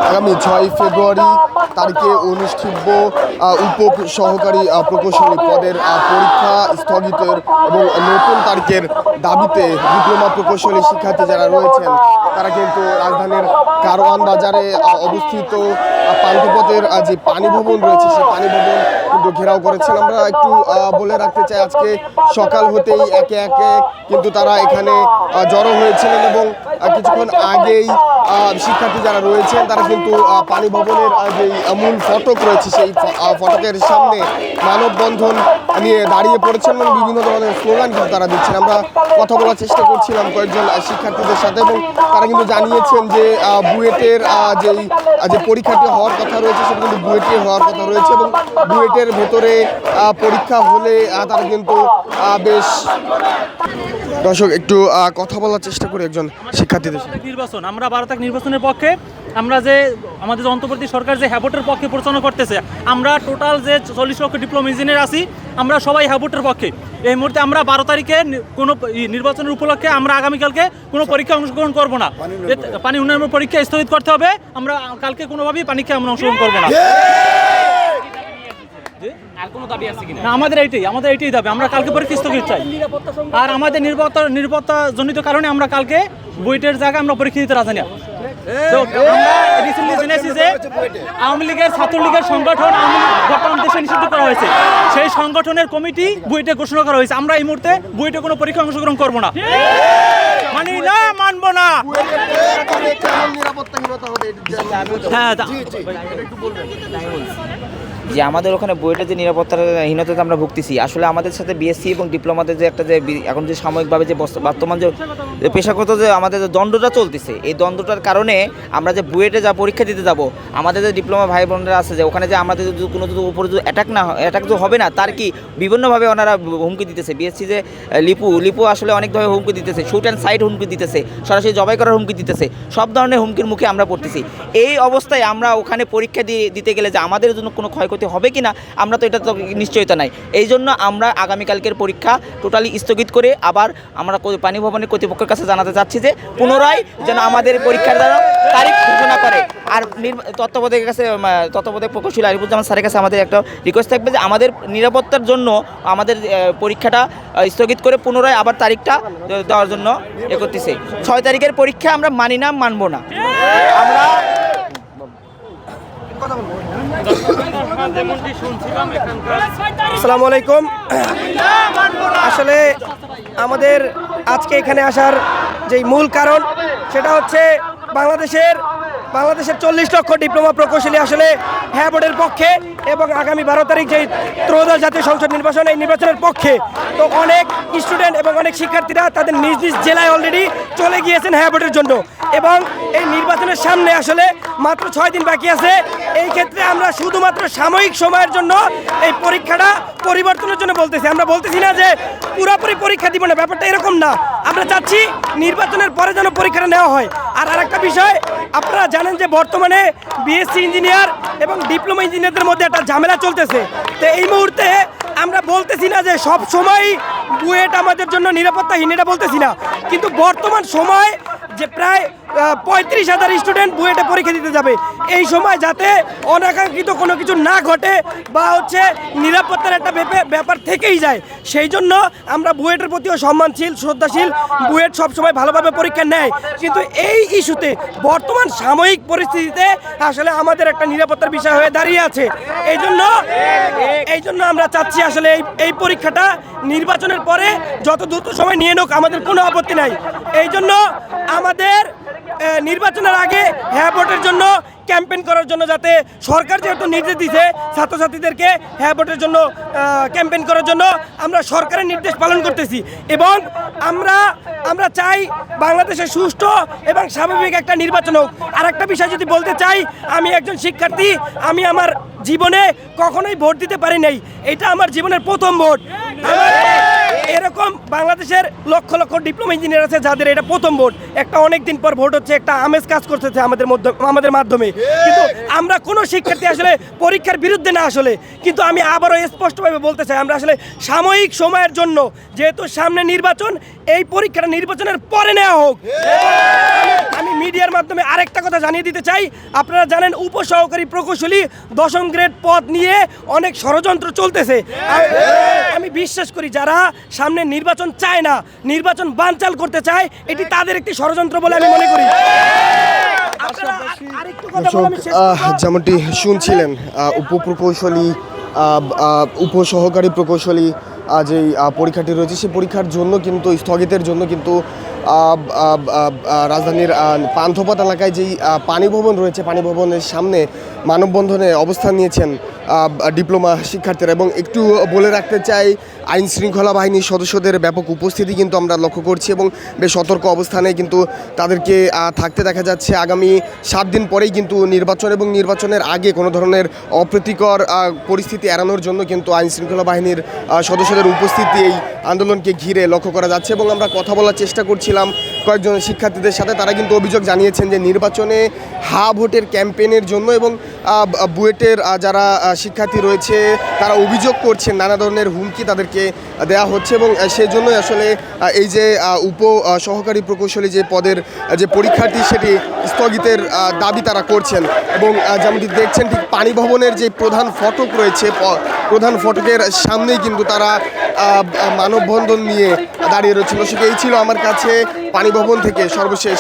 আগামী 6 ফেব্রুয়ারি তারিখে অনুষ্ঠিত উপ সহকারী প্রকৌশলী পদের পরীক্ষা স্থগিতের এবং নতুন তারিখের দাবিতে ডিপ্লোমা প্রকৌশলী শিক্ষার্থী যারা রয়েছেন তারা কিন্তু রাজধানীর কারওয়ান বাজারে অবস্থিত পান্থপথের যে পানি ভবন রয়েছে সেই পানি ভবন কিন্তু ঘেরাও করেছেন। আমরা একটু বলে রাখতে চাই, আজকে সকাল হতেই একে একে কিন্তু তারা এখানে জড়ো হয়েছিলেন এবং কিছুক্ষণ আগেই শিক্ষার্থী যারা রয়েছেন তারা কিন্তু পানি ভবনের যে মূল ফটক রয়েছে সেই ফটকের সামনে মানববন্ধন নিয়ে দাঁড়িয়ে পড়েছেন এবং বিভিন্ন ধরনের স্লোগান কিন্তু তারা দিচ্ছেন। আমরা কথা বলার চেষ্টা করছিলাম কয়েকজন শিক্ষার্থীদের সাথে এবং তারা কিন্তু জানিয়েছেন যে বুয়েটের যে পরীক্ষাটি হওয়ার কথা রয়েছে সেটা কিন্তু বুয়েটে হওয়ার কথা রয়েছে এবং বুয়েটের ভেতরে পরীক্ষা হলে তারা কিন্তু বেশ দর্শক একটু কথা বলার চেষ্টা করি একজন শিক্ষার্থীদের সাথে। নির্বাচন আমরা 12 তারিখ নির্বাচনের পক্ষে, আমরা যে আমাদের যে অন্তর্বর্তী সরকার যে হ্যাবোটের পক্ষে প্রচারণা করতেছে, আমরা টোটাল যে 40 লক্ষ ডিপ্লোমা ইঞ্জিনিয়ার আছি আমরা সবাই হ্যাবোটের পক্ষে। এই মুহূর্তে আমরা 12 তারিখে কোনো নির্বাচনের উপলক্ষে আমরা আগামীকালকে কোনো পরীক্ষা অংশগ্রহণ করব না। পানি উন্নয়ন পরীক্ষা স্থগিত করতে হবে। আমরা কালকে কোনোভাবেই পানিকে আমরা অংশগ্রহণ করব না। আর কোনো দাবি আছে কিনা? আমাদের এইটাই দাবি। আমরা কালকে পরীক্ষা স্থগিত চাই। আর আমাদের নিরাপত্তা জনিত কারণে আমরা কালকে বুয়েটের জায়গায় আমরা পরীক্ষা দিতে রাজি না। তো আমরা রিসেন্টলি জেনেছি যে আওয়ামী লীগের ছাত্রলীগের সংগঠন বর্তমান দেশে নিষিদ্ধ করা হয়েছে। সেই সংগঠনের কমিটি বুয়েটে ঘোষণা করা হয়েছে। আমরা এই মুহূর্তে বুয়েটে কোনো পরীক্ষা অংশগ্রহণ করব না, মানি না, মানব না। হ্যাঁ, যে আমাদের ওখানে বুয়েটের যে নিরাপত্তার হীনতাতে আমরা ভুগতেছি, আসলে আমাদের সাথে বিএসসি এবং ডিপ্লোমাতে যে একটা যে এখন যে সাময়িকভাবে যে বর্তমান যে পেশাগত যে আমাদের যে দ্বন্দ্বটা চলতেছে, এই দ্বন্দ্বটার কারণে আমরা যে বুয়েটে যা পরীক্ষা দিতে যাব, আমাদের যে ডিপ্লোমা ভাই বোনেরা আছে যে ওখানে যে আমাদের যদি কোনো উপরে যদি অ্যাটাক তো হবে না, তার কি বিভিন্নভাবে ওনারা হুমকি দিতেছে। বিএসসি যে লিপু আসলে অনেকভাবে হুমকি দিতেছে, শুট অ্যান্ড সাইড হুমকি দিতেছে, সরাসরি জবাই করার হুমকি দিতেছে, সব ধরনের হুমকির মুখে আমরা পড়তেছি। এই অবস্থায় আমরা ওখানে পরীক্ষা দিতে গেলে যে আমাদের জন্য কোনো ক্ষয়ক্ষতি হবে কিনা আমরা তো এটা তো নিশ্চয়তা নাই। এই জন্য আমরা আগামীকালকের পরীক্ষা টোটালি স্থগিত করে আবার আমরা পানি ভবনের কর্তৃপক্ষের কাছে জানাতে চাচ্ছি যে পুনরায় যেন আমাদের পরীক্ষার দ্বারা তারিখ ঘোষণা করে। আর তত্ত্বাবধায়ক প্রকৌশলী আরিফুজ্জামান স্যারের কাছে আমাদের একটা রিকোয়েস্ট থাকবে যে আমাদের নিরাপত্তার জন্য আমাদের পরীক্ষাটা স্থগিত করে পুনরায় আবার তারিখটা দেওয়ার জন্য করতেছে। 6 তারিখের পরীক্ষা আমরা মানি না, মানব না। আমরা আসসালামু আলাইকুম। আসলে আমাদের আজকে এখানে আসার যেই মূল কারণ সেটা হচ্ছে বাংলাদেশের 40 লক্ষ ডিপ্লোমা প্রকৌশলী আসলে হ্যাঁ বোর্ডের পক্ষে এবং আগামী 12 তারিখ যেই ত্রয়োদশ জাতীয় সংসদ নির্বাচন, এই নির্বাচনের পক্ষে। তো অনেক স্টুডেন্ট এবং অনেক শিক্ষার্থীরা তাদের নিজ নিজ জেলায় অলরেডি চলে গিয়েছেন হ্যাঁ বোর্ডের জন্য এবং এই নির্বাচনের সামনে আসলে মাত্র 6 দিন বাকি আছে। এই ক্ষেত্রে আমরা শুধুমাত্র সাময়িক সময়ের জন্য এই পরীক্ষাটা পরিবর্তনের জন্য বলতেছি। আমরা বলতেছি না যে পুরোপুরি পরীক্ষা দিব না, ব্যাপারটা এরকম না। আমরা চাচ্ছি নির্বাচনের পরে যেন পরীক্ষাটা নেওয়া হয়। আর আরেকটা বিষয়, আপনারা জানেন যে বর্তমানে বিএসসি ইঞ্জিনিয়ার এবং ডিপ্লোমা ইঞ্জিনিয়ারদের মধ্যে একটা ঝামেলা চলতেছে। তো এই মুহূর্তে আমরা বলতেছি না যে সব সময় বুয়েট আমাদের জন্য নিরাপত্তাহীন, এটা বলতেছি না, কিন্তু বর্তমান সময় যে প্রায় 35,000 স্টুডেন্ট বুয়েটে পরীক্ষা দিতে যাবে, এই সময় যাতে অনাকাঙ্ক্ষিত কোনো কিছু না ঘটে বা নিরাপত্তার একটা ব্যাপার থেকেই যায়, সেই জন্য আমরা বুয়েটের প্রতিও সম্মানশীল, শ্রদ্ধাশীল। বুয়েট সবসময় ভালোভাবে পরীক্ষা নেয়, কিন্তু এই ইস্যুতে বর্তমান সাময়িক পরিস্থিতিতে আসলে আমাদের একটা নিরাপত্তার বিষয় হয়ে দাঁড়িয়ে আছে। এই জন্য আমরা চাচ্ছি আসলে এই পরীক্ষাটা নির্বাচনের পরে যত দ্রুত সময় নিয়ে নোক, আমাদের কোনো আপত্তি নাই। এই জন্য আমাদের নির্বাচনের আগে হ্যাঁ ভোটের জন্য ক্যাম্পেইন করার জন্য, যাতে সরকার যেহেতু নির্দেশ দিয়েছে ছাত্রছাত্রীদেরকে হ্যাঁ ভোটের জন্য ক্যাম্পেইন করার জন্য, আমরা সরকারের নির্দেশ পালন করতেছি এবং আমরা চাই বাংলাদেশের সুষ্ঠু এবং স্বাভাবিক একটা নির্বাচন হোক। আর একটা বিষয় যদি বলতে চাই, আমি একজন শিক্ষার্থী, আমি আমার জীবনে কখনোই ভোট দিতে পারি নাই, এটা আমার জীবনের প্রথম ভোট। এরকম বাংলাদেশের লক্ষ লক্ষ ডিপ্লোমা ইঞ্জিনিয়ার আছে যাদের এটা প্রথম ভোট, একটা অনেক দিন পর ভোট হচ্ছে, একটা আমেজ কাজ করতেছে আমাদের মাধ্যমে। কিন্তু আমরা কোনো শিক্ষার্থী আসলে পরীক্ষার বিরুদ্ধে না আসলে, কিন্তু আমি আবারও স্পষ্টভাবে বলতে চাই আমরা আসলে সাময়িক সময়ের জন্য, যেহেতু সামনে নির্বাচন, এই পরীক্ষাটা নির্বাচনের পরে নেওয়া হোক। আমি মিডিয়ার মাধ্যমে আরেকটা কথা জানিয়ে দিতে চাই, আপনারা জানেন উপসহকারী প্রকৌশলী 10ম গ্রেড পদ নিয়ে অনেক ষড়যন্ত্র চলতেছে। আমি বিশ্বাস করি যারা সামনে নির্বাচন চায় না, নির্বাচন বানচাল করতে চায়, এটি তাদের একটি ষড়যন্ত্র বলে আমি মনে করি। আরেকটু কথা বলে আমি শেষ করব। যেমনটি শুনছিলেন উপপ্রকৌশলী উপসহকারী প্রকৌশলী যে পরীক্ষাটি রয়েছে সেই পরীক্ষার জন্য কিন্তু স্থগিতের জন্য কিন্তু রাজধানীর পান্থপথ এলাকায় যেই পানি ভবন রয়েছে, পানি ভবনের সামনে মানববন্ধনে অবস্থান নিয়েছেন ডিপ্লোমা শিক্ষার্থীরা। এবং একটু বলে রাখতে চাই, আইন শৃঙ্খলা বাহিনীর সদস্যদের ব্যাপক উপস্থিতি কিন্তু আমরা লক্ষ্য করছি এবং বেশ সতর্ক অবস্থানে কিন্তু তাদেরকে থাকতে দেখা যাচ্ছে। আগামী 7 দিন পরেই কিন্তু নির্বাচন, এবং নির্বাচনের আগে কোনো ধরনের অপ্রীতিকর পরিস্থিতি এড়ানোর জন্য কিন্তু আইন শৃঙ্খলা বাহিনীর সদস্যদের উপস্থিতি এই আন্দোলনকে ঘিরে লক্ষ্য করা যাচ্ছে। এবং আমরা কথা বলার চেষ্টা করছিলাম কয়েকজন শিক্ষার্থীদের সাথে, তারা কিন্তু অভিযোগ জানিয়েছেন যে নির্বাচনে হা ভোটের ক্যাম্পেইনের জন্য এবং বুয়েটের যারা শিক্ষার্থী রয়েছে তারা অভিযোগ করছেন নানা ধরনের হুমকি তাদেরকে দেওয়া হচ্ছে, এবং সেই জন্যই আসলে এই যে সহকারী প্রকৌশলী যে পদের যে পরীক্ষার্থী সেটি স্থগিতের দাবি তারা করছেন। এবং যেমনটি দেখছেন ঠিক পানি ভবনের যে প্রধান ফটক রয়েছে, প্রধান ফটকের সামনেই কিন্তু তারা মানববন্ধন নিয়ে দাঁড়িয়ে রয়েছিল। এই ছিল আমার কাছে পানি ভবন থেকে সর্বশেষ